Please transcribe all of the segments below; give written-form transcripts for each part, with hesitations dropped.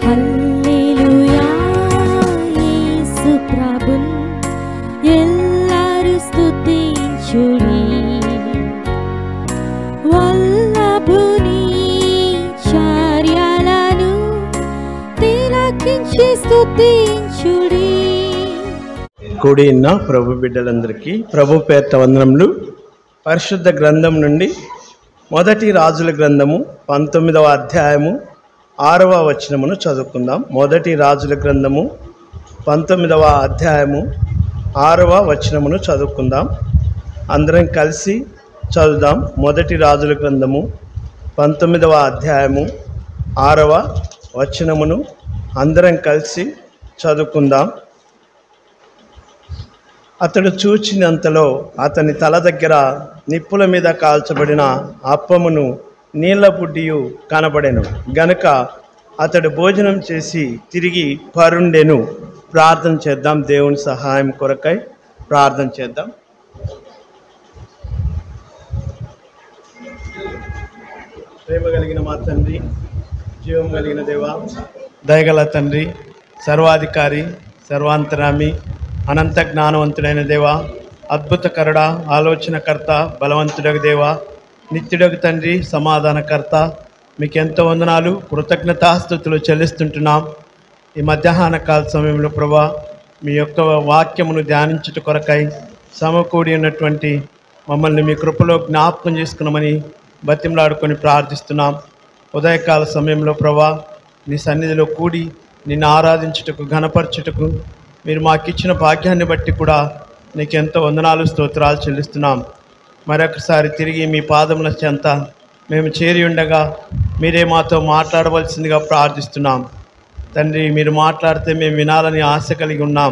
హల్లెలూయా యేసు ప్రభున్ ఎల్లరు స్తుతించుడి వల్లభుని చర్యలను తిలకించి స్తుతించుడి. కూడి ఉన్న ప్రభు బిడ్డలందరికీ ప్రభు పేరిట వందనములు. పరిశుద్ధ గ్రంథం నుండి మొదటి రాజుల గ్రంథము 19వ అధ్యాయము 6వ వచనమును చదువుకుందాం. మొదటి రాజుల గ్రంథము 19వ అధ్యాయము 6వ వచనమును చదువుకుందాం. అందరం కలిసి చదువుదాం. మొదటి రాజుల గ్రంథము 19వ అధ్యాయము 6వ వచనమును అందరం కలిసి చదువుకుందాం. అతడు చూచినంతలో అతని తల దగ్గర నిప్పుల మీద కాల్చబడిన అప్పమును నీళ్ల బుడ్డియు కనబడెను గనుక అతడు భోజనం చేసి తిరిగి పరుండెను. ప్రార్థన చేద్దాం. దేవుని సహాయం కొరకై ప్రార్థన చేద్దాం. ప్రేమ కలిగిన మా తండ్రి, జీవం కలిగిన దేవా, దయగల తండ్రి, సర్వాధికారి, సర్వాంతరామి, అనంత జ్ఞానవంతుడైన దేవా, అద్భుతకరుడ, ఆలోచనకర్త, బలవంతుడగు దేవా, నిత్యుడగు తండ్రి, సమాధానకర్త, మీకు ఎంతో వందనాలు, కృతజ్ఞతాస్తుతులు చెల్లిస్తుంటున్నాం. ఈ మధ్యాహ్న కాల సమయంలో ప్రభా మీ యొక్క వాక్యమును ధ్యానించుట కొరకై సమకూడి ఉన్నటువంటి మమ్మల్ని మీ కృపలో జ్ఞాపకం చేసుకున్నామని బతిమలాడుకొని ప్రార్థిస్తున్నాం. ఉదయకాల సమయంలో ప్రభా నీ సన్నిధిలో కూడి నిన్ను ఆరాధించుటకు, ఘనపరచుటకు మీరు మాకు ఇచ్చిన భాగ్యాన్ని బట్టి కూడా నీకు ఎంతో వందనాలు, స్తోత్రాలు చెల్లిస్తున్నాం. మరొకసారి తిరిగి మీ పాదముల చెంత మేము చేరి ఉండగా మీరే మాతో మాట్లాడవలసిందిగా ప్రార్థిస్తున్నాం. తండ్రి, మీరు మాట్లాడితే మేము వినాలని ఆశ కలిగి ఉన్నాం.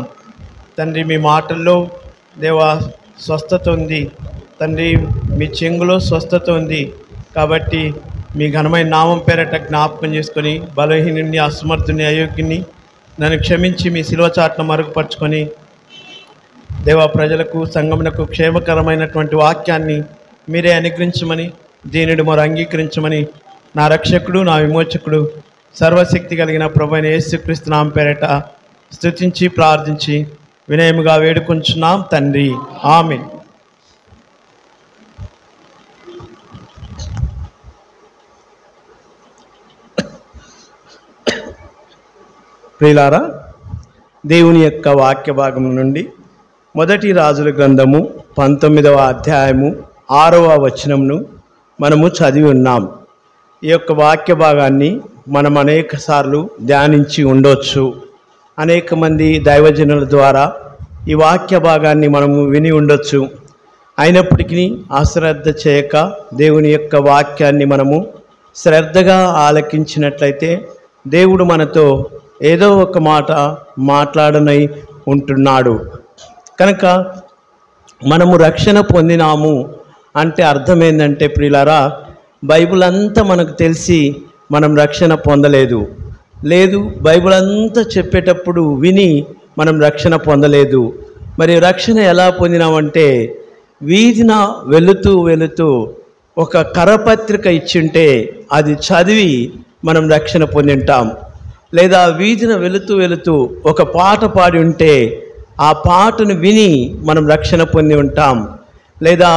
తండ్రి, మీ మాటల్లో దేవా స్వస్థత ఉంది. తండ్రి, మీ చెంగులో స్వస్థత ఉంది. కాబట్టి మీ ఘనమైన నామం పేరట జ్ఞాపకం చేసుకొని బలహీనుని, అసమర్థుని, అయోగ్యుని నన్ను క్షమించి మీ శిలువ చాటును మరుగుపరుచుకొని దేవా ప్రజలకు, సంఘమునకు క్షేమకరమైనటువంటి వాక్యాన్ని మీరే అనుగ్రహించమని, దీనిని మరి అంగీకరించమని నా రక్షకుడు, నా విమోచకుడు, సర్వశక్తి కలిగిన ప్రభువైన యేసుక్రీస్తు నామం పేరట స్తుతించి ప్రార్థించి వినయముగా వేడుకొంచున్నాం తండ్రి. ఆమేన్. ప్రియులారా, దేవుని యొక్క వాక్య భాగం నుండి మొదటి రాజుల గ్రంథము 19వ అధ్యాయము 6వ వచనమును మనము చదివి ఉన్నాం. ఈ యొక్క వాక్య భాగాన్ని మనం అనేక సార్లు ధ్యానించి ఉండొచ్చు. అనేక మంది దైవజనుల ద్వారా ఈ వాక్య భాగాన్ని మనము విని ఉండొచ్చు. అయినప్పటికీ అశ్రద్ధ చేయక దేవుని యొక్క వాక్యాన్ని మనము శ్రద్ధగా ఆలకించినట్లయితే దేవుడు మనతో ఏదో ఒక మాట మాట్లాడనై ఉంటున్నాడు. కనుక మనము రక్షణ పొందినాము అంటే అర్థం ఏంటంటే ప్రియులారా, బైబిల్ అంతా మనకు తెలిసి మనం రక్షణ పొందలేదు. లేదు, బైబిల్ అంతా చెప్పేటప్పుడు విని మనం రక్షణ పొందలేదు. మరి రక్షణ ఎలా పొందినామంటే వీధిన వెళుతూ ఒక కరపత్రిక ఇచ్చింటే అది చదివి మనం రక్షణ పొందింటాం. లేదా వీధిన వెళుతూ ఒక పాట పాడి ఉంటే ఆ పాటను విని మనం రక్షణ పొంది ఉంటాం. లేదా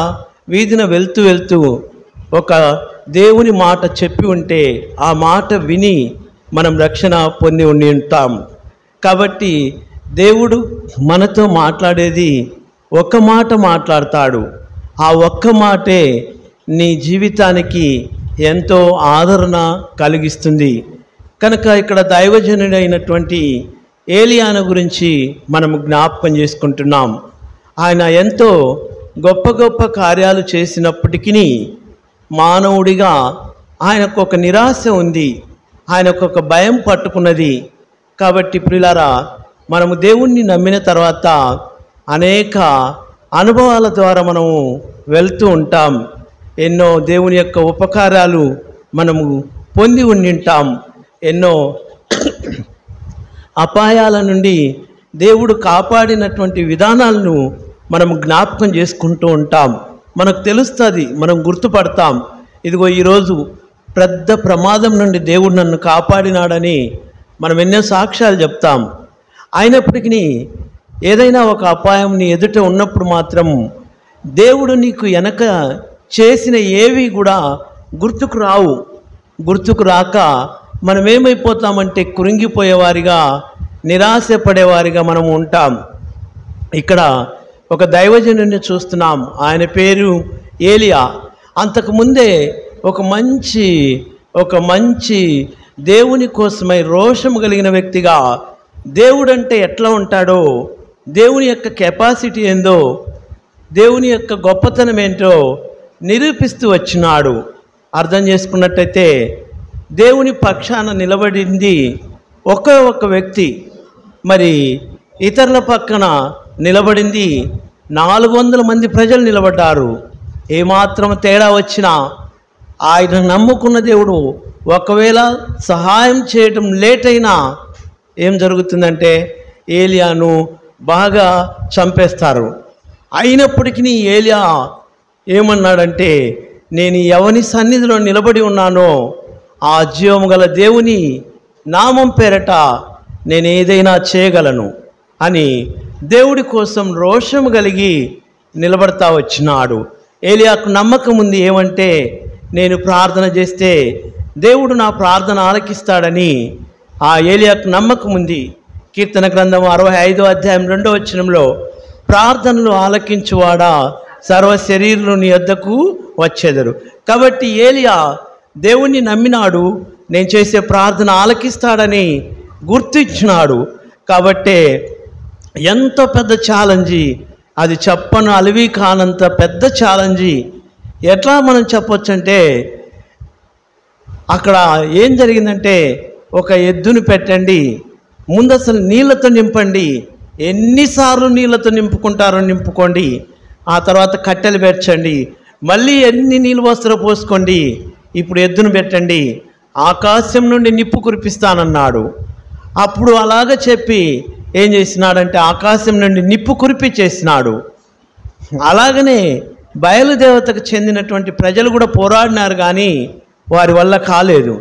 వీధిన వెళ్తూ ఒక దేవుని మాట చెప్పి ఉంటే ఆ మాట విని మనం రక్షణ పొంది ఉండి ఉంటాం. కాబట్టి దేవుడు మనతో మాట్లాడేది ఒక్క మాట మాట్లాడతాడు. ఆ ఒక్క మాటే నీ జీవితానికి ఎంతో ఆదరణ కలిగిస్తుంది. కనుక ఇక్కడ దైవజనుడైనటువంటి ఏలియాను గురించి మనము జ్ఞాపకం చేసుకుంటున్నాం. ఆయన ఎంతో గొప్ప గొప్ప కార్యాలు చేసినప్పటికీ మానవుడిగా ఆయనకు ఒక నిరాశ ఉంది, ఆయనకు ఒక భయం పట్టుకున్నది. కాబట్టి ప్రియులారా, మనము దేవుణ్ణి నమ్మిన తర్వాత అనేక అనుభవాల ద్వారా మనము వెళ్తూ ఉంటాం. ఎన్నో దేవుని యొక్క ఉపకారాలు మనము పొంది ఉండింటాం. ఎన్నో అపాయాల నుండి దేవుడు కాపాడినటువంటి విధానాలను మనం జ్ఞాపకం చేసుకుంటూ ఉంటాం. మనకు తెలుస్తుంది, మనం గుర్తుపడతాం. ఇదిగో ఈరోజు పెద్ద ప్రమాదం నుండి దేవుడు నన్ను కాపాడినాడని మనం ఎన్నో సాక్ష్యాలు చెప్తాం. అయినప్పటికీ ఏదైనా ఒక అపాయం నీ ఎదుట ఉన్నప్పుడు మాత్రం దేవుడు నీకు వెనక చేసిన ఏవి కూడా గుర్తుకు రావు. గుర్తుకు రాక మనం ఏమైపోతామంటే కృంగిపోయేవారిగా, నిరాశపడేవారిగా మనం ఉంటాం. ఇక్కడ ఒక దైవజనుడిని చూస్తున్నాం. ఆయన పేరు ఏలియా. అంతకుముందే ఒక మంచి దేవుని కోసమై రోషము కలిగిన వ్యక్తిగా, దేవుడంటే ఎట్లా ఉంటాడో, దేవుని యొక్క కెపాసిటీ ఏందో, దేవుని యొక్క గొప్పతనం ఏంటో నిరూపిస్తూ వచ్చినాడు. అర్థం చేసుకున్నట్టయితే దేవుని పక్షాన నిలబడింది ఒక వ్యక్తి, మరి ఇతరుల పక్కన నిలబడింది 400 మంది ప్రజలు నిలబడ్డారు. ఏమాత్రం తేడా వచ్చినా ఆయన నమ్ముకున్న దేవుడు ఒకవేళ సహాయం చేయటం లేట్ అయినా ఏం జరుగుతుందంటే ఏలియాను బాగా చంపేస్తారు. అయినప్పటికీ ఏలియా ఏమన్నాడంటే, నేను ఎవని సన్నిధిలో నిలబడి ఉన్నానో ఆ జీవము గల దేవుని నామం పేరట నేను ఏదైనా చేయగలను అని దేవుడి కోసం రోషము కలిగి నిలబడతా వచ్చినాడు. ఏలియాకు నమ్మకం ఉంది. ఏమంటే, నేను ప్రార్థన చేస్తే దేవుడు నా ప్రార్థన ఆలకిస్తాడని ఆ ఏలియాకు నమ్మకం ఉంది. కీర్తన గ్రంథం 65వ అధ్యాయం 2వ వచనంలో, ప్రార్థనలు ఆలకించువాడా సర్వ శరీరులు నీ యొద్దకు వచ్చేదరు. కాబట్టి ఏలియా దేవుణ్ణి నమ్మినాడు. నేను చేసే ప్రార్థన ఆలకిస్తాడని గుర్తించినాడు. కాబట్టే ఎంతో పెద్ద ఛాలెంజీ అది, చెప్పను అలివి కానంత పెద్ద ఛాలెంజీ. ఎట్లా మనం చెప్పొచ్చంటే, అక్కడ ఏం జరిగిందంటే, ఒక ఎద్దును పెట్టండి, ముందు అసలు నీళ్ళతో నింపండి, ఎన్నిసార్లు నీళ్ళతో నింపుకుంటారో నింపుకోండి, ఆ తర్వాత కట్టెలు పెట్టండి, మళ్ళీ ఎన్ని నీళ్ళు వస్త్ర పోసుకోండి, ఇప్పుడు ఎద్దును పెట్టండి, ఆకాశం నుండి నిప్పు కురిపిస్తానన్నాడు. అప్పుడు అలాగ చెప్పి ఏం చేసినాడంటే ఆకాశం నుండి నిప్పు కురిపించేసినాడు. అలాగనే బయలుదేవతకు చెందినటువంటి ప్రజలు కూడా పోరాడినారు, కానీ వారి వల్ల కాలేదు.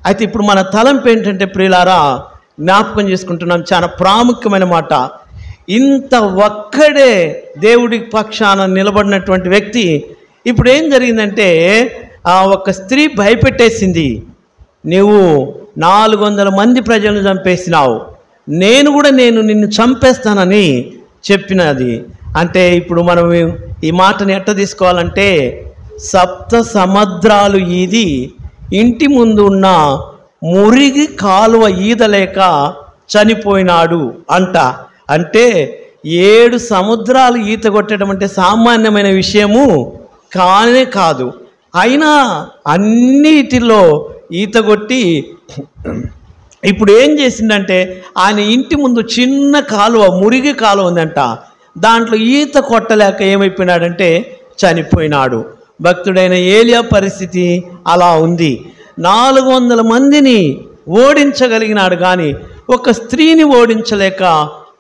అయితే ఇప్పుడు మన తలంపు ఏంటంటే ప్రియులారా, జ్ఞాపకం చేసుకుంటున్నాం చాలా ప్రాముఖ్యమైన మాట. ఇంత ఒక్కడే దేవుడి పక్షాన నిలబడినటువంటి వ్యక్తి ఇప్పుడు ఏం జరిగిందంటే, ఆ ఒక స్త్రీ భయపెట్టేసింది, నీవు 400 మంది ప్రజలను చంపేసినావు, నేను నిన్ను చంపేస్తానని చెప్పినది. అంటే ఇప్పుడు మనం ఈ మాటని ఎట్ట తీసుకోవాలంటే, 7 సముద్రాలు ఈది ఇంటి ముందు ఉన్న మురిగి కాలువ ఈదలేక చనిపోయినాడు అంట. అంటే 7 సముద్రాలు ఈత కొట్టడం అంటే సామాన్యమైన విషయము కానే కాదు. అయినా అన్నిటిలో ఈత కొట్టి ఇప్పుడు ఏం చేసిందంటే, ఆయన ఇంటి ముందు చిన్న కాలువ, మురిగి కాలువ ఉందంట, దాంట్లో ఈత కొట్టలేక ఏమైపోయినాడంటే చనిపోయినాడు. భక్తుడైన ఏలియా పరిస్థితి అలా ఉంది. 400 మందిని ఓడించగలిగినాడు, కానీ ఒక స్త్రీని ఓడించలేక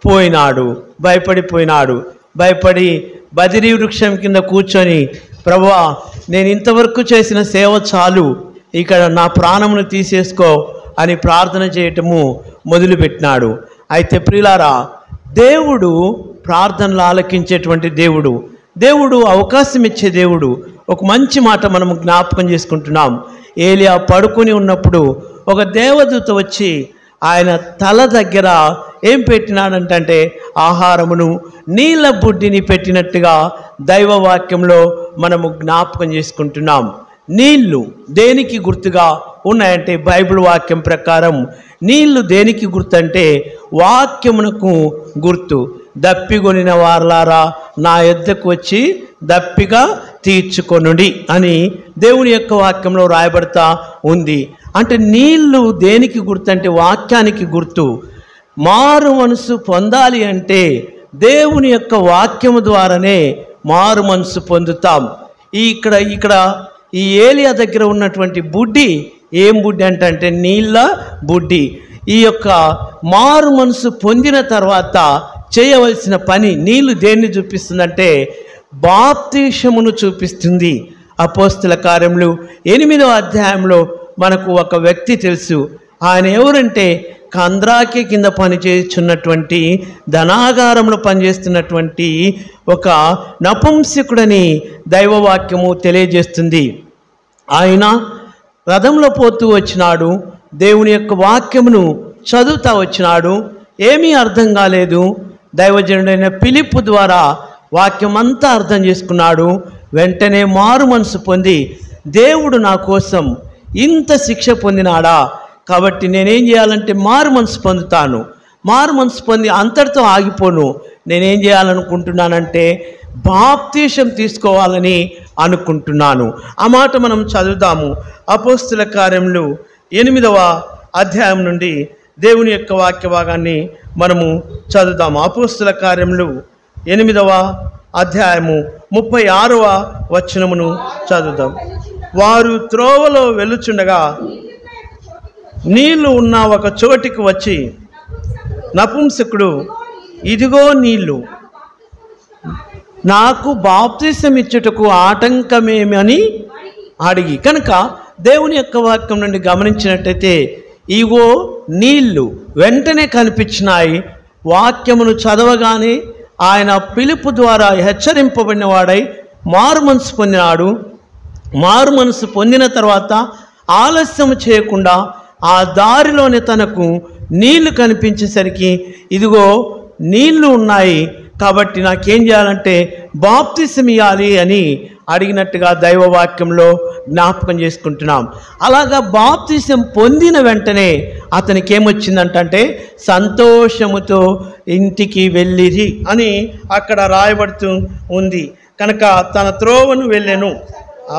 పోయినాడు. భయపడి బదిరీ వృక్షం కింద కూర్చొని, ప్రభువా నేను ఇంతవరకు చేసిన సేవ చాలు, ఇక్కడ నా ప్రాణమును తీసేసుకో అని ప్రార్థన చేయటము మొదలుపెట్టినాడు. అయితే ప్రియులారా, దేవుడు ప్రార్థనలు ఆలకించేటువంటి దేవుడు అవకాశం ఇచ్చే దేవుడు. ఒక మంచి మాట మనం జ్ఞాపకం చేసుకుంటున్నాం. ఏలియా పడుకొని ఉన్నప్పుడు ఒక దేవదూత వచ్చి ఆయన తల దగ్గర ఏం పెట్టినాడంటే ఆహారమును, నీళ్ళ బుడ్డిని పెట్టినట్టుగా దైవవాక్యంలో మనము జ్ఞాపకం చేసుకుంటున్నాం. నీళ్లు దేనికి గుర్తుగా ఉన్నాయంటే, బైబిల్ వాక్యం ప్రకారం నీళ్లు దేనికి గుర్తు అంటే వాక్యమునకు గుర్తు. దప్పిగొనిన వారలారా నా యొద్దకు వచ్చి దప్పిగా తీర్చుకొనుడి అని దేవుని యొక్క వాక్యంలో రాయబడతా ఉంది. అంటే నీళ్లు దేనికి గుర్తు అంటే వాక్యానికి గుర్తు. మారు మనసు పొందాలి అంటే దేవుని యొక్క వాక్యము ద్వారానే మారు మనసు పొందుతాం. ఇక్కడ ఈ ఏలియా దగ్గర ఉన్నటువంటి బుడ్డి ఏం బుడ్డి అంటే నీళ్ళ బుడ్డి. ఈ యొక్క మారు మనసు పొందిన తర్వాత చేయవలసిన పని, నీళ్లు దేన్ని చూపిస్తుందంటే బాప్తిసమును చూపిస్తుంది. అపోస్తల కార్యములు 8వ అధ్యాయంలో మనకు ఒక వ్యక్తి తెలుసు. ఆయన ఎవరంటే కంద్రాకి కింద పనిచేస్తున్నటువంటి ధనాగారంలో పనిచేస్తున్నటువంటి ఒక నపుంసకుడని దైవవాక్యము తెలియజేస్తుంది. ఆయన రథంలో పోతూ వచ్చినాడు, దేవుని యొక్క వాక్యమును చదువుతా వచ్చినాడు. ఏమీ అర్థం కాలేదు. దైవజనుడైన ఫిలిప్పు ద్వారా వాక్యం అంతా అర్థం చేసుకున్నాడు. వెంటనే మారు మనసు పొంది, దేవుడు నా కోసం ఇంత శిక్ష పొందినాడా, కాబట్టి నేనేం చేయాలంటే మారు మనసు పొందుతాను, మారు మనసు పొంది అంతటితో ఆగిపోను. నేనేం చేయాలనుకుంటున్నానంటే బాప్తీసం తీసుకోవాలని అనుకుంటున్నాను. ఆ మాట మనం చదువుదాము. అపోస్తుల కార్యములు 8వ అధ్యాయం నుండి దేవుని యొక్క వాక్య భాగాన్ని మనము చదువుదాము. అపోస్తుల కార్యములు 8వ అధ్యాయము 36వ వచనమును చదువుదాం. వారు త్రోవలో వెలుచుండగా నీళ్లు ఉన్న ఒక చోటికి వచ్చి నపుంసకుడు, ఇదిగో నీళ్లు, నాకు బాప్తిసం ఇచ్చుటకు ఆటంకమేమని అడిగి. కనుక దేవుని యొక్క వాక్యం నుండి గమనించినట్టయితే ఇగో నీళ్లు వెంటనే కనిపించినాయి. వాక్యమును చదవగానే ఆయన పిలుపు ద్వారా హెచ్చరింపబడిన వాడై మారు మనసు పొందినాడు. మారు మనసు పొందిన తర్వాత ఆలస్యం చేయకుండా ఆ దారిలోనే తనకు నీళ్లు కనిపించేసరికి ఇదిగో నీళ్లు ఉన్నాయి, కాబట్టి నాకేం చేయాలంటే బాప్తిసం ఇవ్వాలి అని అడిగినట్టుగా దైవవాక్యంలో జ్ఞాపకం చేసుకుంటున్నాం. అలాగా బాప్తిసం పొందిన వెంటనే అతనికి ఏమొచ్చిందంటే సంతోషముతో ఇంటికి వెళ్ళిరి అని అక్కడ రాయబడుతూ ఉంది. కనుక తన త్రోవను వెళ్ళెను.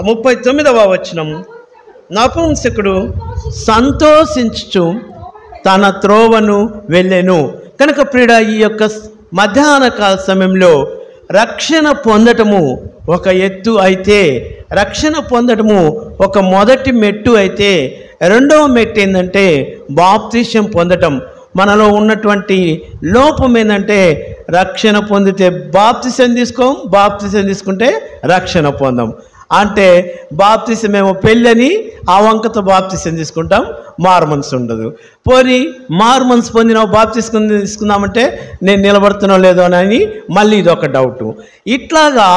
39వ వచనం, నపుంసకుడు సంతోషించుచు తన త్రోవను వెళ్ళెను. కనుక ప్రియుడ, ఈ యొక్క మధ్యాహ్న కాల సమయంలో రక్షణ పొందటము ఒక ఎత్తు అయితే, రక్షణ పొందటము ఒక మొదటి మెట్టు అయితే, రెండవ మెట్టు ఏంటంటే బాప్తిసం పొందటం. మనలో ఉన్నటువంటి లోపం ఏంటంటే రక్షణ పొందితే బాప్తిసం తీసుకోం, బాప్తిసం తీసుకుంటే రక్షణ పొందాం. అంటే బాప్తిసం ఏమో పెళ్ళని ఆ వంకతో బాప్తిసం తీసుకుంటాం, మారు మనసు ఉండదు. పోనీ మారు మనసు పొందినావు తీసుకుందామంటే నేను నిలబడుతున్నా లేదో అని మళ్ళీ ఇదొక డౌటు. ఇట్లాగా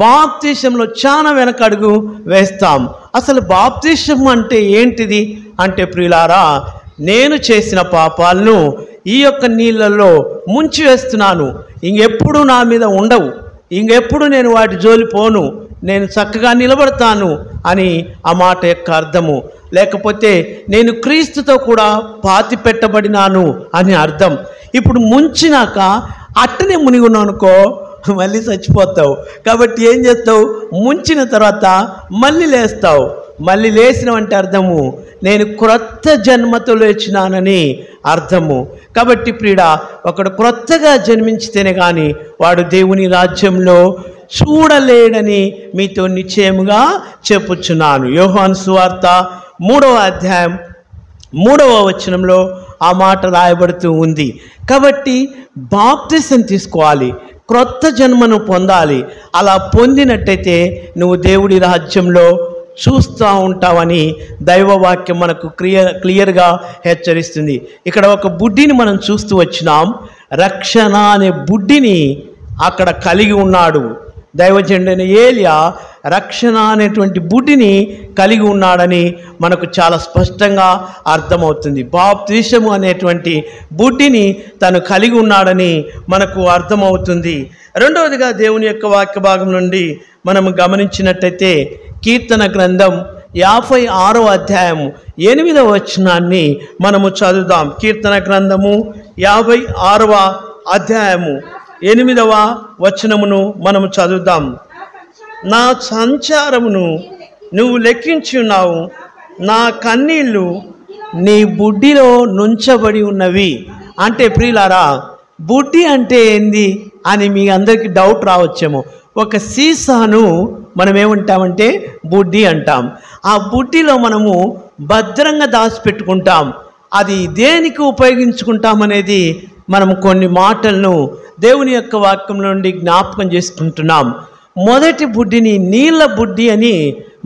బాప్తిసంలో చాలా వెనకడుగు వేస్తాం. అసలు బాప్తిసం అంటే ఏంటిది అంటే ప్రియులారా, నేను చేసిన పాపాలను ఈ యొక్క నీళ్ళల్లో ముంచి వేస్తున్నాను, ఇంకెప్పుడు నా మీద ఉండవు, ఇంకెప్పుడు నేను వాటి జోలి పోను, నేను చక్కగా నిలబడతాను అని ఆ మాట యొక్క అర్థము. లేకపోతే నేను క్రీస్తుతో కూడా పాతి పెట్టబడినాను అని అర్థం. ఇప్పుడు ముంచినాక అట్టనే మునిగి ఉన్నావు అనుకో, మళ్ళీ చచ్చిపోతావు. కాబట్టి ఏం చేస్తావు, ముంచిన తర్వాత మళ్ళీ లేస్తావు. మళ్ళీ లేచినవంటే అర్థము నేను క్రొత్త జన్మతో లేచినానని అర్థము. కాబట్టి ప్రియుడా, ఒకడు క్రొత్తగా జన్మించితేనే కానీ వాడు దేవుని రాజ్యంలో చూడలేడని మీతో నిశ్చయముగా చెప్పుచున్నాను. యోహాను సువార్త 3వ అధ్యాయం 3వ వచనంలో ఆ మాట రాయబడుతూ ఉంది. కాబట్టి బాప్తిసం తీసుకోవాలి, క్రొత్త జన్మను పొందాలి. అలా పొందినట్టయితే నువ్వు దేవుడి రాజ్యంలో చూస్తూ ఉంటావని దైవవాక్యం మనకు క్లియర్గా హెచ్చరిస్తుంది. ఇక్కడ ఒక బుడ్డిని మనం చూస్తూ వచ్చినాం. రక్షణ అనే బుడ్డిని అక్కడ కలిగి ఉన్నాడు దైవజనుడైన ఏలియా. రక్షణ అనేటువంటి బుడ్డిని కలిగి ఉన్నాడని మనకు చాలా స్పష్టంగా అర్థమవుతుంది. బాప్తిసము అనేటువంటి బుడ్డిని తను కలిగి ఉన్నాడని మనకు అర్థమవుతుంది. రెండవదిగా దేవుని యొక్క వాక్య భాగం నుండి మనం గమనించినట్టయితే కీర్తన గ్రంథం 56వ అధ్యాయం 8వ వచనాన్ని మనము చదువుదాం. కీర్తన గ్రంథము 56వ అధ్యాయము 8వ వచనమును మనము చదువుదాం. నా సంచారమును నువ్వు లెక్కించి ఉన్నావు, నా కన్నీళ్ళు నీ బుడ్డిలో నుంచబడి ఉన్నవి. అంటే ప్రియులారా, బుడ్డి అంటే ఏంది అని మీ అందరికీ డౌట్ రావచ్చేమో. ఒక సీసాను మనం ఏమంటామంటే బుడ్డి అంటాం. ఆ బుడ్డిలో మనము భద్రంగా దాచిపెట్టుకుంటాం. అది దేనికి ఉపయోగించుకుంటాం అనేది మనం కొన్ని మాటలను దేవుని యొక్క వాక్యం నుండి జ్ఞాపకం చేసుకుంటున్నాం. మొదటి బుడ్డిని నీళ్ళ బుడ్డి అని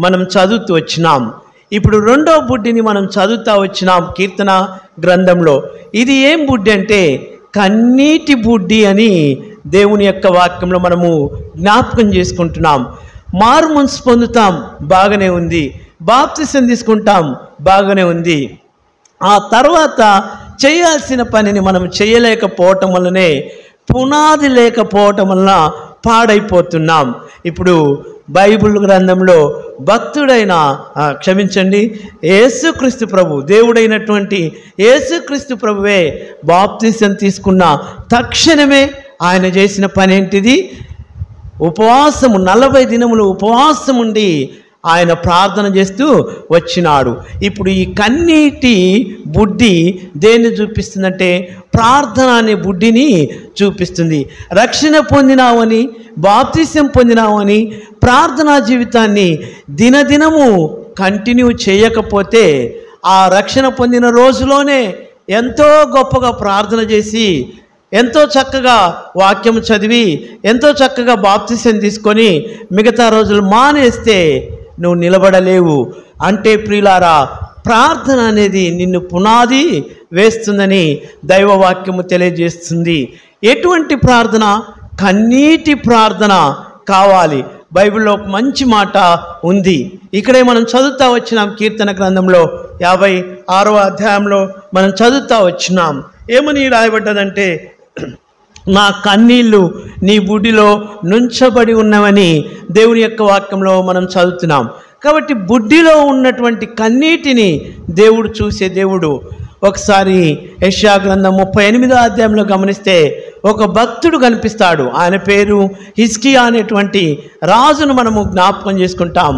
మనం చదువుతూ వచ్చినాం. ఇప్పుడు రెండో బుడ్డిని మనం చదువుతా వచ్చినాం కీర్తన గ్రంథంలో. ఇది ఏం బుడ్డి అంటే కన్నీటి బుడ్డి అని దేవుని యొక్క వాక్యంలో మనము జ్ఞాపకం చేసుకుంటున్నాం. మారు మనసు పొందుతాం, బాగానే ఉంది. బాప్తిసం తీసుకుంటాం, బాగానే ఉంది. ఆ తర్వాత చేయాల్సిన పనిని మనం చేయలేకపోవటం వల్లనే, పునాది లేకపోవటం వలన పాడైపోతున్నాం. ఇప్పుడు బైబిల్ గ్రంథంలో భక్తుడైన యేసుక్రీస్తు ప్రభు, దేవుడైనటువంటి యేసుక్రీస్తు ప్రభువే బాప్తిసం తీసుకున్న తక్షణమే ఆయన చేసిన పని ఏంటిది? ఉపవాసము, 40 దినములు ఉపవాసం ఉండి ఆయన ప్రార్థన చేస్తూ వచ్చినాడు. ఇప్పుడు ఈ కన్నీటి బుడ్డి దేన్ని చూపిస్తుందంటే ప్రార్థన అనే బుడ్డిని చూపిస్తుంది. రక్షణ పొందినావని, బాప్తిసం పొందినావని ప్రార్థనా జీవితాన్ని దినదినము కంటిన్యూ చేయకపోతే, ఆ రక్షణ పొందిన రోజులోనే ఎంతో గొప్పగా ప్రార్థన చేసి, ఎంతో చక్కగా వాక్యం చదివి, ఎంతో చక్కగా బాప్తిసం తీసుకొని మిగతా రోజులు మానేస్తే నువ్వు నిలబడలేవు. అంటే ప్రియులారా, ప్రార్థన అనేది నిన్ను పునాది వేస్తుందని దైవవాక్యము తెలియజేస్తుంది. ఎటువంటి ప్రార్థన? కన్నీటి ప్రార్థన కావాలి. బైబిల్లో ఒక మంచి మాట ఉంది. ఇక్కడే మనం చదువుతా వచ్చినాం కీర్తన గ్రంథంలో 56వ అధ్యాయంలో మనం చదువుతా వచ్చినాం. ఏమని రాయబడ్డదంటే, నా కన్నీళ్ళు నీ బుడ్డిలో నుంచబడి ఉన్నవని దేవుని యొక్క వాక్యంలో మనం చదువుతున్నాం. కాబట్టి బుడ్డిలో ఉన్నటువంటి కన్నీటిని దేవుడు చూసే దేవుడు. ఒకసారి యెషయా గ్రంథం 38వ అధ్యాయంలో గమనిస్తే ఒక భక్తుడు కనిపిస్తాడు. ఆయన పేరు హిజ్కియా అనేటువంటి రాజును మనము జ్ఞాపకం చేసుకుంటాం.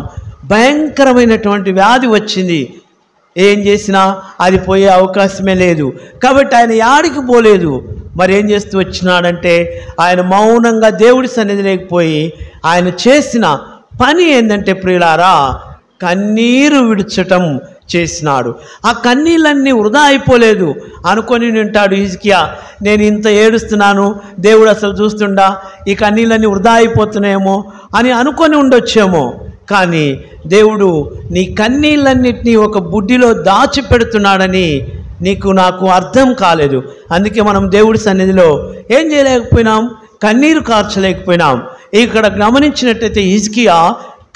భయంకరమైనటువంటి వ్యాధి వచ్చింది. ఏం చేసినా అది పోయే అవకాశమే లేదు. కాబట్టి ఆయన యాడికి పోలేదు. మరి ఏం చేస్తూ వచ్చినాడంటే, ఆయన మౌనంగా దేవుడి సన్నిధి లేకపోయి ఆయన చేసిన పని ఏంటంటే ప్రియులారా, కన్నీరు విడిచటం చేసినాడు. ఆ కన్నీళ్ళన్నీ వృధా అయిపోలేదు అనుకొని ఉంటాడు హిజ్కియా. నేను ఇంత ఏడుస్తున్నాను, దేవుడు అసలు చూస్తుండా, ఈ కన్నీళ్ళన్నీ వృధా అయిపోతున్నాయేమో అని అనుకొని ఉండొచ్చేమో. కానీ దేవుడు నీ కన్నీళ్ళన్నిటినీ ఒక బుడ్డిలో దాచిపెడుతున్నాడని నీకు నాకు అర్థం కాలేదు. అందుకే మనం దేవుడి సన్నిధిలో ఏం చేయలేకపోయినాం? కన్నీరు కార్చలేకపోయినాం. ఇక్కడ గమనించినట్టయితే హిజ్కియా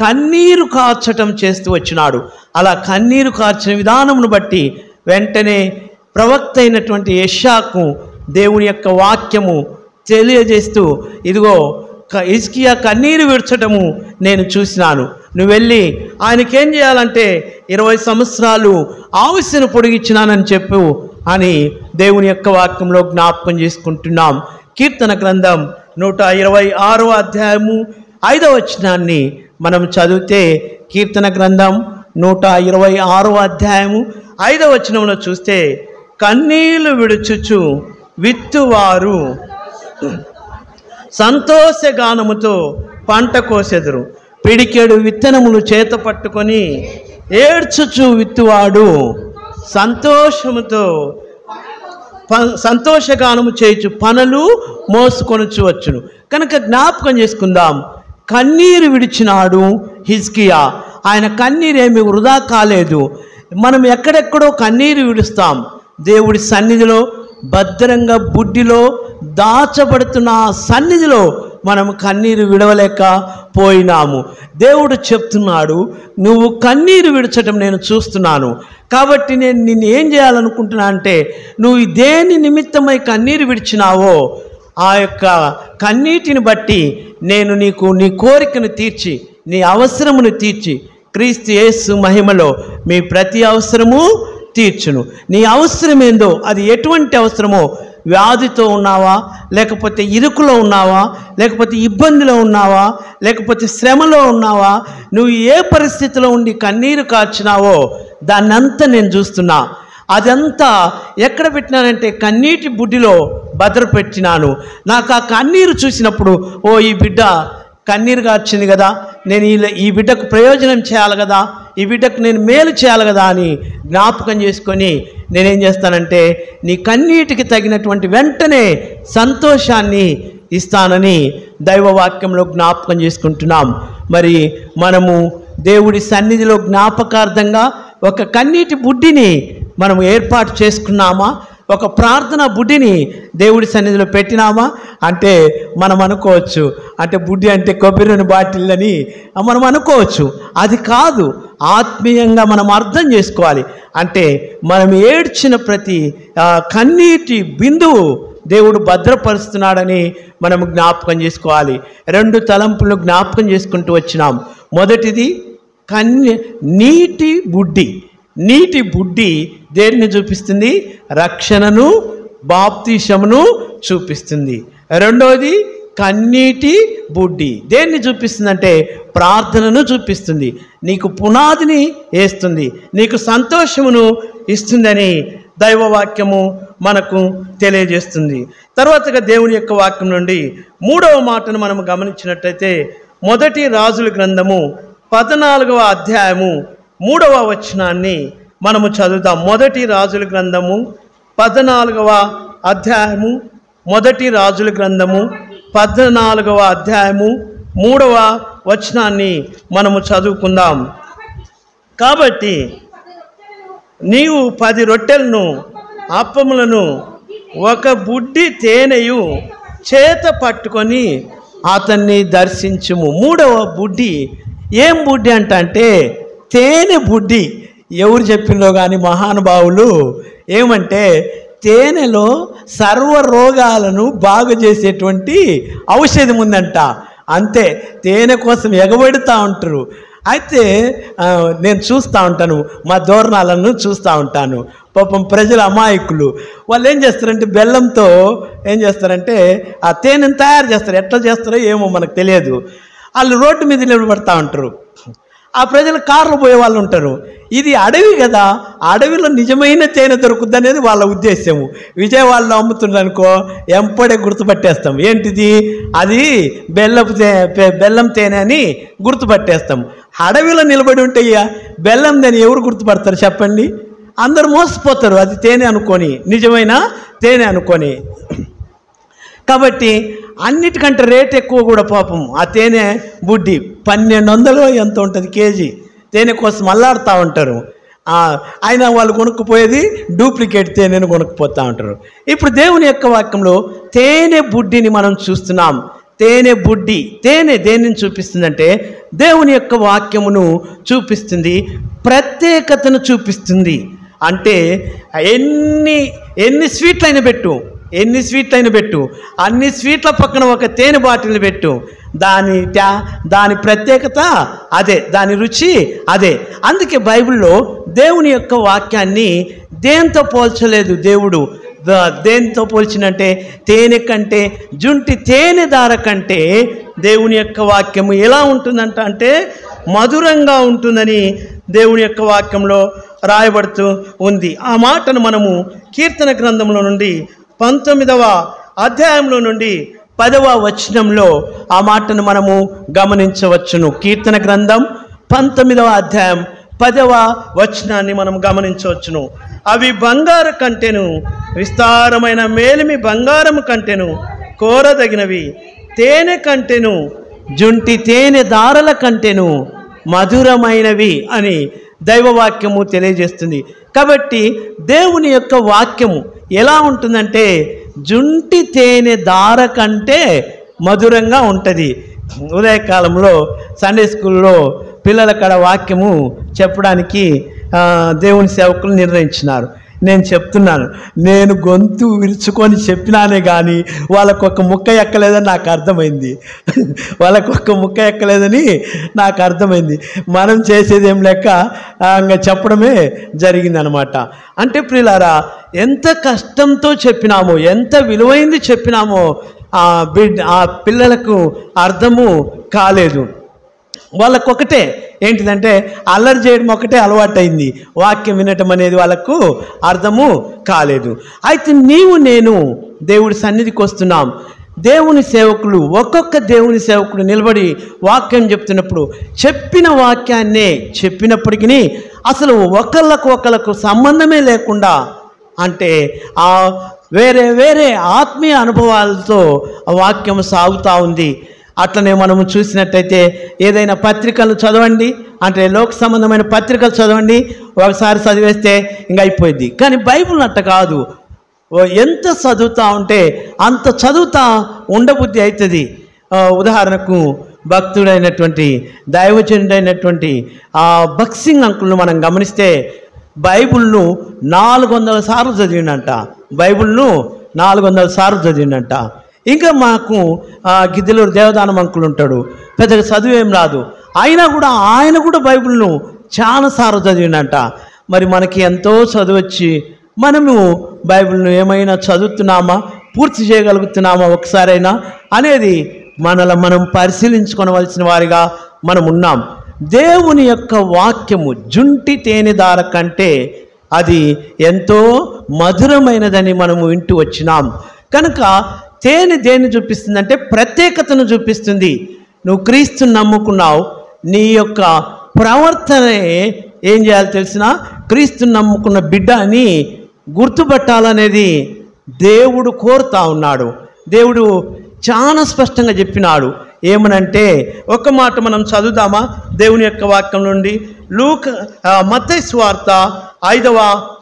కన్నీరు కార్చటం చేస్తూ వచ్చినాడు. అలా కన్నీరు కార్చిన విధానమును బట్టి వెంటనే ప్రవక్త అయినటువంటి యెషయాకు దేవుని యొక్క వాక్యము తెలియజేస్తూ, ఇదిగో హిజ్కియా కన్నీరు విడ్చటము నేను చూసినాను. నువ్వు వెళ్ళి ఆయనకేం చేయాలంటే 20 సంవత్సరాలు ఆయుస్సును పొడిగించినానని చెప్పు అని దేవుని యొక్క వాక్యంలో జ్ఞాపకం చేసుకుంటున్నాం. కీర్తన గ్రంథం 126వ అధ్యాయము 5వ వచనాన్ని మనం చదివితే, కీర్తన గ్రంథం 126వ అధ్యాయము 5వ వచనంలో చూస్తే, కన్నీళ్లు విడుచుచు విత్తువారు సంతోషగానముతో పంట కోసెదరు. పిడికెడు విత్తనములు చేత పట్టుకొని ఏడ్చుచు విత్తువాడు సంతోషగానము చేయుచు పనులు మోసుకొనొచ్చు వచ్చును. కనుక జ్ఞాపకం చేసుకుందాం, కన్నీరు విడిచినాడు హిజ్కియా. ఆయన కన్నీరేమి వృధా కాలేదు. మనం ఎక్కడెక్కడో కన్నీరు విడుస్తాం. దేవుడి సన్నిధిలో భద్రంగా బుడ్డిలో దాచబడుతున్న సన్నిధిలో మనం కన్నీరు విడవలేకపోయినాము. దేవుడు చెప్తున్నాడు, నువ్వు కన్నీరు విడచటం నేను చూస్తున్నాను. కాబట్టి నేను నిన్ను ఏం చేయాలనుకుంటున్నా అంటే, నువ్వు దేని నిమిత్తమై కన్నీరు విడిచినావో ఆ యొక్క కన్నీటిని బట్టి నేను నీకు నీ కోరికను తీర్చి, నీ అవసరమును తీర్చి, క్రీస్తు యేసు మహిమలో మీ ప్రతి అవసరము తీర్చును. నీ అవసరం ఏందో, అది ఎటువంటి అవసరమో, వ్యాధితో ఉన్నావా, లేకపోతే ఇరుకులో ఉన్నావా, లేకపోతే ఇబ్బందిలో ఉన్నావా, లేకపోతే శ్రమలో ఉన్నావా, నువ్వు ఏ పరిస్థితిలో ఉండి కన్నీరు కార్చినావో దాన్నంతా నేను చూస్తున్నా. అదంతా ఎక్కడ పెట్టినానంటే కన్నీటి బుడ్డిలో భద్రపెట్టినాను. నాకు ఆ కన్నీరు చూసినప్పుడు, ఓ ఈ బిడ్డ కన్నీరు కార్చింది కదా, నేను ఈ బిడ్డకు ప్రయోజనం చేయాలి కదా, ఈ బిడ్డకు నేను మేలు చేయాలి కదా అని జ్ఞాపకం చేసుకొని నేనేం చేస్తానంటే నీ కన్నీటికి తగినటువంటి వెంటనే సంతోషాన్ని ఇస్తానని దైవవాక్యంలో జ్ఞాపకం చేసుకుంటున్నాం. మరి మనము దేవుడి సన్నిధిలో జ్ఞాపకార్థంగా ఒక కన్నీటి బుడ్డిని మనం ఏర్పాటు చేసుకున్నామా? ఒక ప్రార్థన బుడ్డిని దేవుడి సన్నిధిలో పెట్టినామా అంటే మనం అనుకోవచ్చు, అంటే బుడ్డి అంటే కొబ్బరి బాటిల్ అని మనం అనుకోవచ్చు. అది కాదు, ఆత్మీయంగా మనం అర్థం చేసుకోవాలి. అంటే మనం ఏడ్చిన ప్రతి కన్నీటి బిందువు దేవుడు భద్రపరుస్తున్నాడని మనం జ్ఞాపకం చేసుకోవాలి. 2 తలంపులను జ్ఞాపకం చేసుకుంటూ వచ్చినాం. మొదటిది నీటి బుడ్డి. నీటి బుడ్డి దేన్ని చూపిస్తుంది? రక్షణను, బాప్తిసమును చూపిస్తుంది. రెండోది కన్నీటి బుడ్డి దేన్ని చూపిస్తుందంటే ప్రార్థనను చూపిస్తుంది. నీకు పునాదిని వేస్తుంది, నీకు సంతోషమును ఇస్తుందని దైవవాక్యము మనకు తెలియజేస్తుంది. తర్వాతగా దేవుని యొక్క వాక్యం నుండి 3వ మాటను మనం గమనించినట్లయితే మొదటి రాజుల గ్రంథము 14వ అధ్యాయము 3వ వచనాన్ని మనము చదువుతాం. మొదటి రాజుల గ్రంథము 14వ అధ్యాయము, మొదటి రాజుల గ్రంథము 14వ అధ్యాయము 3వ వచనాన్ని మనము చదువుకుందాం. కాబట్టి నీవు 10 రొట్టెలను అప్పములను ఒక బుడ్డి తేనెయు చేత పట్టుకొని అతన్ని దర్శించుము. 3వ బుడ్డి ఏం బుడ్డి అంటే తేనె బుడ్డి. ఎవరు చెప్పిందో కానీ మహానుభావులు ఏమంటే తేనెలో సర్వ రోగాలను బాగు చేసేటువంటి ఔషధం ఉందంట. అంతే, తేనె కోసం ఎగబెడుతూ ఉంటారు. అయితే నేను చూస్తూ ఉంటాను, మా దూరణాలను చూస్తూ ఉంటాను. పాపం ప్రజలు అమాయకులు, వాళ్ళు ఏం చేస్తారంటే బెల్లంతో ఏం చేస్తారంటే ఆ తేనెను తయారు చేస్తారు. ఎట్లా చేస్తారో ఏమో మనకు తెలియదు. వాళ్ళు రోడ్డు మీద నిలబడతా ఉంటారు. ఆ ప్రజలు కార్లు పోయే వాళ్ళు ఉంటారు. ఇది అడవి కదా, అడవిలో నిజమైన తేనె దొరుకుద్ది అనేది వాళ్ళ ఉద్దేశము. విజయవాడలో అమ్ముతుందనుకో ఎంపడే గుర్తుపట్టేస్తాం. ఏంటిది? అది బెల్లం తేనె అని గుర్తుపట్టేస్తాం. అడవిలో నిలబడి ఉంటే బెల్లం తేనె ఎవరు గుర్తుపడతారు చెప్పండి? అందరూ మోసపోతారు అది తేనె అనుకొని, నిజమైన తేనె అనుకొని. కాబట్టి అన్నిటికంటే రేట్ ఎక్కువ కూడా పాపం ఆ తేనె బుడ్డి 1200 ఎంత ఉంటుంది కేజీ. తేనె కోసం అల్లాడుతూ ఉంటారు. అయినా వాళ్ళు కొనుక్కుపోయేది డూప్లికేట్ తేనెను కొనుక్కుపోతూ ఉంటారు. ఇప్పుడు దేవుని యొక్క వాక్యంలో తేనె బుడ్డిని మనం చూస్తున్నాం. తేనె బుడ్డి, తేనె దేనిని చూపిస్తుందంటే దేవుని యొక్క వాక్యమును చూపిస్తుంది, ప్రత్యేకతను చూపిస్తుంది. అంటే ఎన్ని స్వీట్లైనా పెట్టు, ఎన్ని స్వీట్లైనా పెట్టు, అన్ని స్వీట్ల పక్కన ఒక తేనె బాటిల్ పెట్టు, దాని ప్రత్యేకత అదే, దాని రుచి అదే. అందుకే బైబిల్లో దేవుని యొక్క వాక్యాన్ని దేంతో పోల్చలేదు దేవుడు. దేంతో పోల్చినంటే తేనె కంటే, జుంటి తేనె దార కంటే దేవుని యొక్క వాక్యము ఎలా ఉంటుందంట అంటే మధురంగా ఉంటుందని దేవుని యొక్క వాక్యంలో రాయబడుతూ ఉంది. ఆ మాటను మనము కీర్తన గ్రంథంలో నుండి 19వ అధ్యాయంలో నుండి 10వ వచనంలో ఆ మాటను మనము గమనించవచ్చును. కీర్తన గ్రంథం 19వ అధ్యాయం 10వ వచనాన్ని మనం గమనించవచ్చును. అవి బంగారు కంటెను, విస్తారమైన మేలిమి బంగారము కంటెను కోరదగినవి, తేనె కంటెను, జుంటి తేనె దారల కంటెను మధురమైనవి అని దైవవాక్యము తెలియజేస్తుంది. కాబట్టి దేవుని యొక్క వాక్యము ఎలా ఉంటుందంటే జుంటి తేనె దార కంటే మధురంగా ఉంటుంది. ఉదయకాలంలో సండే స్కూల్లో పిల్లల కాడ వాక్యము చెప్పడానికి దేవుని సేవకులు నిర్ణయించినారు. నేను చెప్తున్నాను, నేను గొంతు విరుచుకొని చెప్పినానే కానీ వాళ్ళకొక ముక్క ఎక్కలేదని నాకు అర్థమైంది. వాళ్ళకొక ముక్క ఎక్కలేదని నాకు అర్థమైంది. మనం చేసేది ఏం లెక్క ఇంకా చెప్పడమే జరిగిందనమాట. అంటే ప్రియులారా, ఎంత కష్టంతో చెప్పినామో, ఎంత విలువైంది చెప్పినామో ఆ పిల్లలకు అర్థము కాలేదు. వాళ్ళకొకటే ఏంటిదంటే అల్లరి చేయడం ఒకటే అలవాటైంది, వాక్యం వినటం అనేది వాళ్ళకు అర్థము కాలేదు. అయితే నేను దేవుడి సన్నిధికి వస్తున్నాం. దేవుని సేవకులు, ఒక్కొక్క దేవుని సేవకుడు నిలబడి వాక్యం చెప్తున్నప్పుడు చెప్పిన వాక్యాన్నే చెప్పినప్పటికీ అసలు ఒకళ్ళకు సంబంధమే లేకుండా, అంటే వేరే వేరే ఆత్మీయ అనుభవాలతో ఆ వాక్యం సాగుతూ ఉంది. అట్లనే మనము చూసినట్టయితే ఏదైనా పత్రికలు చదవండి, అంటే లోక సంబంధమైన పత్రికలు చదవండి, ఒకసారి చదివేస్తే ఇంకా అయిపోయింది. కానీ బైబిల్ అట్ట కాదు. ఎంత చదువుతా ఉంటే అంత చదువుతా ఉండబుద్ధి అవుతుంది. ఉదాహరణకు భక్తుడైనటువంటి దైవజనుడైనటువంటి బక్సింగ్ అంకుల్ను మనం గమనిస్తే బైబిల్ను 400 సార్లు చదివిండంట. బైబిల్ను 400 సార్లు చదివిండంట. ఇంకా మాకు గిద్దలూరు దేవదానం అంకులు ఉంటాడు, పెద్దగా చదువు ఏం రాదు, అయినా కూడా ఆయన కూడా బైబిల్ను చాలా సార్లు చదివిండంట. మరి మనకి ఎంతో చదువచ్చి మనము బైబిల్ను ఏమైనా చదువుతున్నామా, పూర్తి చేయగలుగుతున్నామా ఒకసారైనా అనేది మనల్ని మనం పరిశీలించుకోవలసిన వారిగా మనం ఉన్నాం. దేవుని యొక్క వాక్యము జుంటి తేనెదార కంటే అది ఎంతో మధురమైనదని మనము వింటూ వచ్చినాం. కనుక తేనె దేన్ని చూపిస్తుందంటే ప్రత్యేకతను చూపిస్తుంది. నువ్వు క్రీస్తుని నమ్ముకున్నావు, నీ యొక్క ప్రవర్తనే ఏం చేయాలి తెలిసిన, క్రీస్తుని నమ్ముకున్న బిడ్డ అని గుర్తుపట్టాలనేది దేవుడు కోరుతా ఉన్నాడు. దేవుడు చాలా స్పష్టంగా చెప్పినాడు. ఏమనంటే ఒక మాట మనం చదువుదామా దేవుని యొక్క వాక్యం నుండి? మత్తయి సువార్త 5వ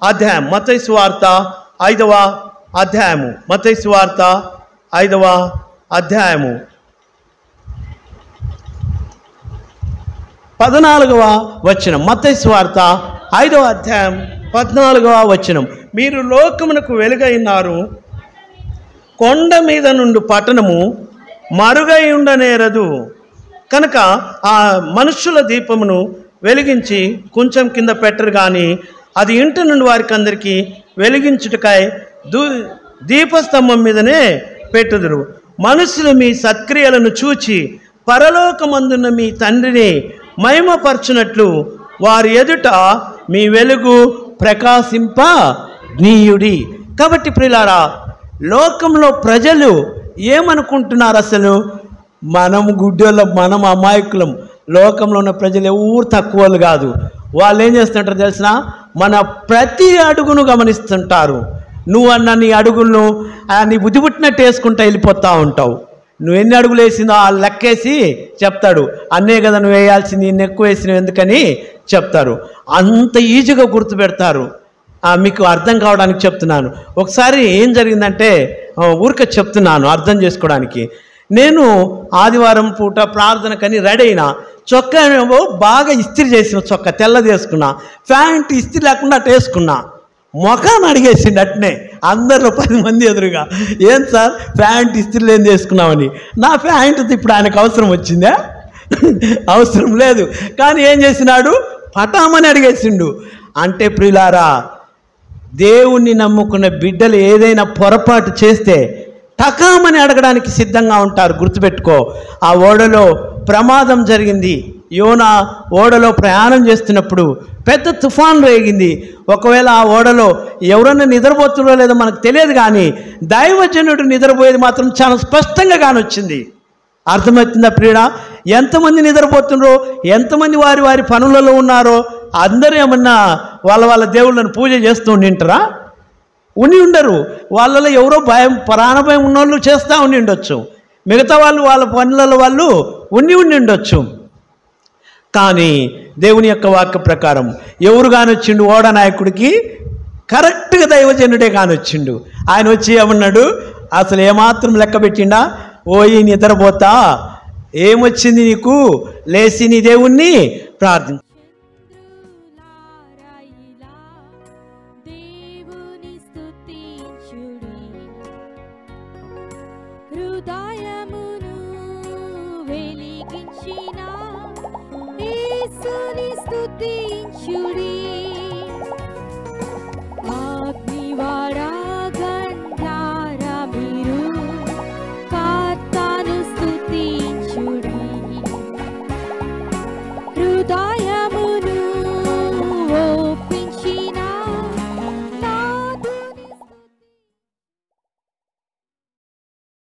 అధ్యాయం, మత్తయి సువార్త 5వ అధ్యాయము, మత్తయి సువార్త 5వ అధ్యాయము 14వ వచనం. మత్తయి సువార్త 5వ అధ్యాయం 14వ వచనం. మీరు లోకమునకు వెలుగైనారు, కొండ మీద నుండి పట్టణము మరుగై ఉండనేరదు. కనుక ఆ మనుషుల దీపమును వెలిగించి కొంచెం కింద పెట్టరు, కానీ అది ఇంటి నుండి వారికి అందరికీ వెలిగించుటకై దీపస్తంభం మీదనే పెట్టుదురు. మనుషులు మీ సత్క్రియలను చూచి పరలోకమందున్న మీ తండ్రిని మహిమపరచునట్లు వారి ఎదుట మీ వెలుగు ప్రకాశింప నీయుడి. కాబట్టి ప్రియులారా, లోకంలో ప్రజలు ఏమనుకుంటున్నారు? అసలు మనం గుడ్డోళ్ళం, మనం అమాయకులం. లోకంలో ఉన్న ప్రజలు ఎవరు తక్కువ వాళ్ళు కాదు. వాళ్ళు ఏం చేస్తుంటారు తెలిసిన, మన ప్రతి అడుగును గమనిస్తుంటారు. నువ్వు అన్న నీ అడుగులను నీ బుద్ధి పుట్టినట్టు వేసుకుంటూ వెళ్ళిపోతూ ఉంటావు. నువ్వు ఎన్ని అడుగులు వేసిందో ఆ లెక్కేసి చెప్తాడు. అన్నే కదా నువ్వు వేయాల్సింది, ఇన్ని ఎక్కువ వేసినవి ఎందుకని చెప్తారు. అంత ఈజీగా గుర్తుపెడతారు. మీకు అర్థం కావడానికి చెప్తున్నాను. ఒకసారి ఏం జరిగిందంటే, ఊరికే చెప్తున్నాను అర్థం చేసుకోవడానికి. నేను ఆదివారం పూట ప్రార్థనకని రెడీ అయినా, చొక్కా ఏమో బాగా ఇస్త్రీ చేసిన చొక్కా తెల్లది వేసుకున్నా, ప్యాంట్ ఇస్త్రీ లేకుండా అటు వేసుకున్నా. మొఖాన్ని అడిగేసిండు అట్నే అందరిలో 10 మంది ఎదురుగా, ఏం సార్ ప్యాంట్ ఇస్త్రీ లేని చేసుకున్నామని. నా ప్యాంటు ఇప్పుడు ఆయనకు అవసరం వచ్చిందా? అవసరం లేదు. కానీ ఏం చేసినాడు, పటామని అడిగేసిండు. అంటే ప్రియులారా, దేవుణ్ణి నమ్ముకున్న బిడ్డలు ఏదైనా పొరపాటు చేస్తే టకామని అడగడానికి సిద్ధంగా ఉంటారు. గుర్తుపెట్టుకో. ఆ ఓడలో ప్రమాదం జరిగింది. యోనా ఓడలో ప్రయాణం చేస్తున్నప్పుడు పెద్ద తుఫాను రేగింది. ఒకవేళ ఆ ఓడలో ఎవరన్నా నిద్రపోతుందో లేదో మనకు తెలియదు, కానీ దైవజనుడు నిద్రపోయేది మాత్రం చాలా స్పష్టంగా కానొచ్చింది. అర్థమవుతుందా ప్రియుడా? ఎంతమంది నిద్రపోతుండ్రో, ఎంతమంది వారి వారి పనులలో ఉన్నారో, అందరూ ఏమన్నా వాళ్ళ దేవుళ్ళను పూజ చేస్తూ ఉండింటారా? ఉండరు. వాళ్ళలో ఎవరో భయం, ప్రాణభయం ఉన్నోళ్ళు చేస్తూ ఉండొచ్చు. మిగతా వాళ్ళు వాళ్ళ పనులలో వాళ్ళు ఉండొచ్చు. కానీ దేవుని యొక్క వాక్య ప్రకారం ఎవరు కానొచ్చిండు? ఓడ నాయకుడికి కరెక్ట్గా దైవజనుడే కానొచ్చిండు. ఆయన వచ్చి ఏమన్నాడు, అసలు ఏమాత్రం లెక్క పెట్టిండా? ఓయి నిద్రపోతా, ఏమొచ్చింది నీకు? లేచి నీ దేవుణ్ణి ప్రార్థించు. హృదయమును వెలిగించిన యేసుని స్తుతించుడి.